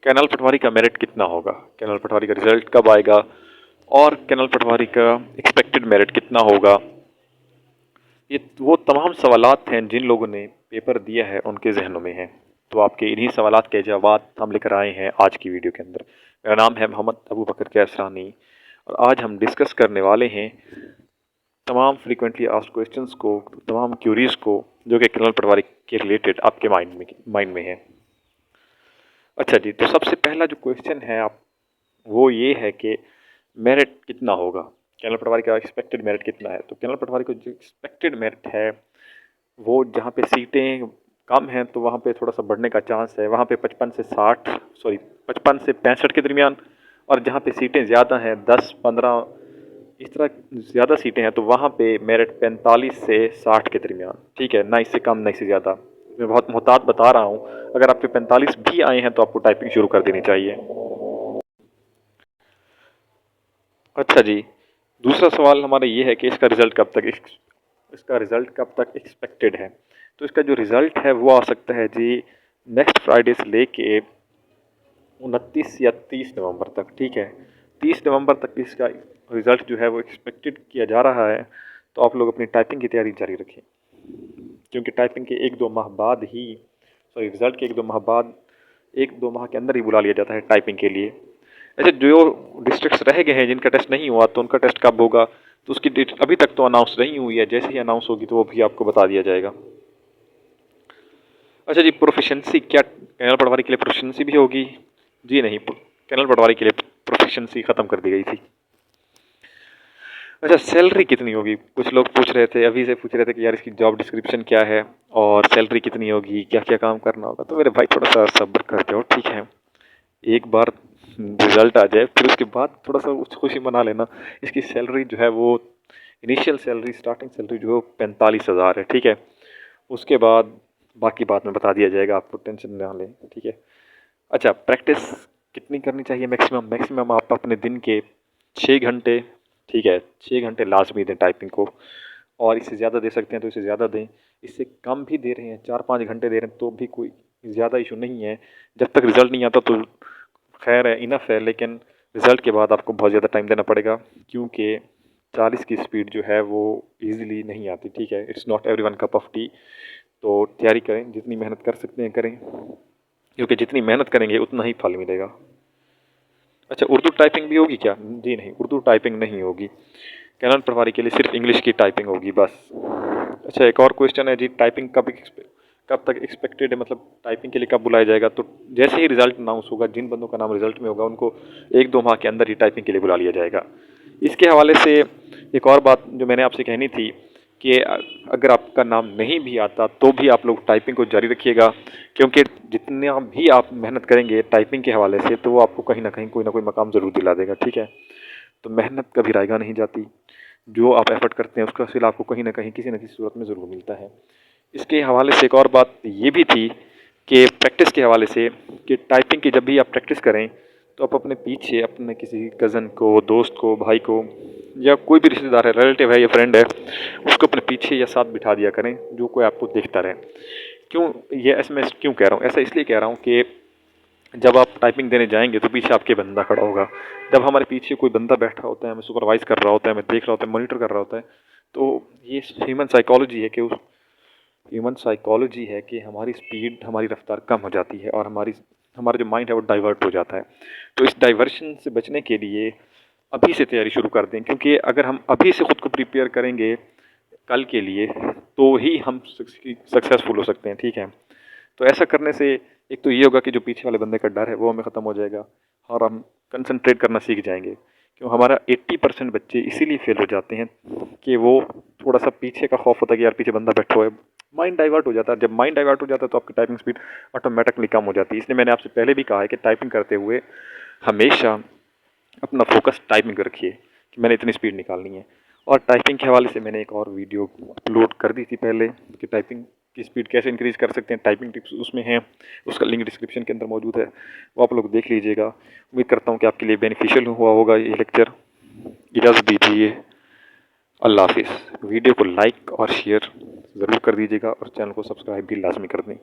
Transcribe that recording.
Canal पटवारी का merit कितना होगा, कैनाल पटवारी का रिजल्ट कब आएगा और कैनाल पटवारी का एक्सपेक्टेड मेरिट कितना होगा। ये वो तमाम सवालात हैं जिन लोगों ने पेपर दिया है उनके जहनों में हैं। तो आपके इन्हीं सवालात के जवाब हम लेकर आए हैं आज की वीडियो के अंदर। मेरा नाम है मोहम्मद अबू बकर कैसरानी और आज हम डिस्कस करने वाले हैं तमाम फ्रीक्वेंटली आस्क्ड क्वेश्चंस को, तमाम क्यूरीज को जो कि कैनाल पटवारी के रिलेटेड आपके माइंड में है। अच्छा जी, तो सबसे पहला जो क्वेश्चन है आप वो ये है कि मेरिट कितना होगा, कैनाल पटवारी का एक्सपेक्टेड मेरिट कितना है। तो कैनाल पटवारी को जो एक्सपेक्टेड मेरिट है वो जहाँ पे सीटें कम हैं तो वहाँ पे थोड़ा सा बढ़ने का चांस है, वहाँ पे 55 से 65 के दरमियान, और जहाँ पे सीटें ज़्यादा हैं 10-15 इस तरह ज़्यादा सीटें हैं तो वहाँ पे मेरिट 45 से 60 के दरमियान, ठीक है, ना इससे कम ना इससे ज़्यादा। मैं बहुत मोहतात बता रहा हूँ, अगर आपके 45 भी आए हैं तो आपको टाइपिंग शुरू कर देनी चाहिए। अच्छा जी, दूसरा सवाल हमारा ये है कि इसका रिज़ल्ट कब तक एक्सपेक्टेड है। तो इसका जो रिज़ल्ट है वो आ सकता है जी नेक्स्ट फ्राइडे से लेके 29 या 30 नवंबर तक, ठीक है। 30 नवंबर तक इसका रिज़ल्ट जो है वो एक्सपेक्टेड किया जा रहा है। तो आप लोग अपनी टाइपिंग की तैयारी जारी रखें, क्योंकि टाइपिंग के 1-2 माह बाद ही, सॉरी, रिज़ल्ट के 1-2 माह बाद, 1-2 माह के अंदर ही बुला लिया जाता है टाइपिंग के लिए। ऐसे जो डिस्ट्रिक्ट्स रह गए हैं जिनका टेस्ट नहीं हुआ तो उनका टेस्ट कब होगा तो उसकी डेट अभी तक तो अनाउंस नहीं हुई है, जैसे ही अनाउंस होगी तो वो भी आपको बता दिया जाएगा। अच्छा जी, प्रोफिशेंसी, क्या कैनाल पटवारी के लिए प्रोफिशेंसी भी होगी? जी नहीं, कैनाल पटवारी के लिए प्रोफिशेंसी ख़त्म कर दी गई थी। अच्छा, सैलरी कितनी होगी? कुछ लोग पूछ रहे थे, अभी से पूछ रहे थे कि यार इसकी जॉब डिस्क्रिप्शन क्या है और सैलरी कितनी होगी, क्या क्या काम करना होगा। तो मेरे भाई थोड़ा सा सब्र कर जाओ, ठीक है, एक बार रिजल्ट आ जाए फिर उसके बाद थोड़ा सा खुशी मना लेना। इसकी सैलरी जो है वो इनिशियल सैलरी, स्टार्टिंग सैलरी जो है 45,000 है, ठीक है। उसके बाद बाकी बात में बता दिया जाएगा, आपको टेंशन ना लें, ठीक है। अच्छा, प्रैक्टिस कितनी करनी चाहिए? मैक्सिमम आप अपने दिन के 6 घंटे, ठीक है, 6 घंटे लाजमी दें टाइपिंग को, और इससे ज़्यादा दे सकते हैं तो इससे ज़्यादा दें। इससे कम भी दे रहे हैं, 4-5 घंटे दे रहे हैं तो भी कोई ज़्यादा इशू नहीं है। जब तक रिज़ल्ट नहीं आता तो खैर है, इनफ है, लेकिन रिज़ल्ट के बाद आपको बहुत ज़्यादा टाइम देना पड़ेगा, क्योंकि 40 की स्पीड जो है वो ईज़िली नहीं आती, ठीक है। It's not everyone cup of T. तो तैयारी करें, जितनी मेहनत कर सकते हैं करें, क्योंकि जितनी मेहनत करेंगे उतना ही फल मिलेगा। अच्छा, उर्दू टाइपिंग भी होगी क्या? जी नहीं, उर्दू टाइपिंग नहीं होगी। कैनाल पटवारी के लिए सिर्फ इंग्लिश की टाइपिंग होगी बस। अच्छा, एक और क्वेश्चन है जी, टाइपिंग कब तक एक्सपेक्टेड है, मतलब टाइपिंग के लिए कब बुलाया जाएगा? तो जैसे ही रिजल्ट अनाउंस होगा, जिन बंदों का नाम रिजल्ट में होगा उनको 1-2 माह के अंदर ही टाइपिंग के लिए बुला लिया जाएगा। इसके हवाले से एक और बात जो मैंने आपसे कहनी थी कि अगर आपका नाम नहीं भी आता तो भी आप लोग टाइपिंग को जारी रखिएगा, क्योंकि जितना भी आप मेहनत करेंगे टाइपिंग के हवाले से तो वो आपको कहीं ना कहीं कोई ना कोई मकाम ज़रूर दिला देगा, ठीक है। तो मेहनत कभी रायगा नहीं जाती, जो आप एफर्ट करते हैं उसका सिला आपको कहीं ना कहीं किसी न किसी सूरत में ज़रूर मिलता है। इसके हवाले से एक और बात ये भी थी कि प्रैक्टिस के हवाले से, कि टाइपिंग की जब भी आप प्रैक्टिस करें तो आप अपने पीछे अपने किसी कज़न को, दोस्त को, भाई को, या कोई भी रिश्तेदार है, रिलेटिव है या फ्रेंड है, उसको अपने पीछे या साथ बिठा दिया करें, जो कोई आपको देखता रहे। क्यों ये ऐसे, मैं क्यों कह रहा हूँ ऐसा? इसलिए कह रहा हूँ कि जब आप टाइपिंग देने जाएंगे तो पीछे आपके बंदा खड़ा होगा। जब हमारे पीछे कोई बंदा बैठा होता है, हमें सुपरवाइज़ कर रहा होता है, हमें देख रहा होता है, मॉनिटर कर रहा होता है, तो ये ह्यूमन साइकोलॉजी है कि हमारी स्पीड, हमारी रफ्तार कम हो जाती है और हमारा जो माइंड है वो डाइवर्ट हो जाता है। तो इस डाइवर्शन से बचने के लिए अभी से तैयारी शुरू कर दें, क्योंकि अगर हम अभी से ख़ुद को प्रिपेयर करेंगे कल के लिए तो ही हम सक्सेसफुल हो सकते हैं, ठीक है। तो ऐसा करने से एक तो ये होगा कि जो पीछे वाले बंदे का डर है वो हमें ख़त्म हो जाएगा और हम कंसंट्रेट करना सीख जाएंगे। क्यों हमारा 80% बच्चे इसीलिए फेल हो जाते हैं कि वो थोड़ा सा पीछे का खौफ होता है कि यार पीछे बंदा बैठा हुआ है, माइंड डाइवर्ट हो जाता है। जब माइंड डाइवर्ट हो जाता है तो आपकी टाइपिंग स्पीड ऑटोमेटिकली कम हो जाती है। इसलिए मैंने आपसे पहले भी कहा है कि टाइपिंग करते हुए हमेशा अपना फोकस टाइपिंग पर रखिए कि मैंने इतनी स्पीड निकालनी है। और टाइपिंग के हवाले से मैंने एक और वीडियो अपलोड कर दी थी पहले कि टाइपिंग की स्पीड कैसे इंक्रीज़ कर सकते हैं, टाइपिंग टिप्स उसमें हैं, उसका लिंक डिस्क्रिप्शन के अंदर मौजूद है, वो आप लोग देख लीजिएगा। उम्मीद करता हूँ कि आपके लिए बेनिफिशियल हुआ होगा ये लेक्चर। इजाज़त दीजिए, अल्लाह हाफिज़। वीडियो को लाइक और शेयर ज़रूर कर दीजिएगा और चैनल को सब्सक्राइब भी लाजमी कर दें।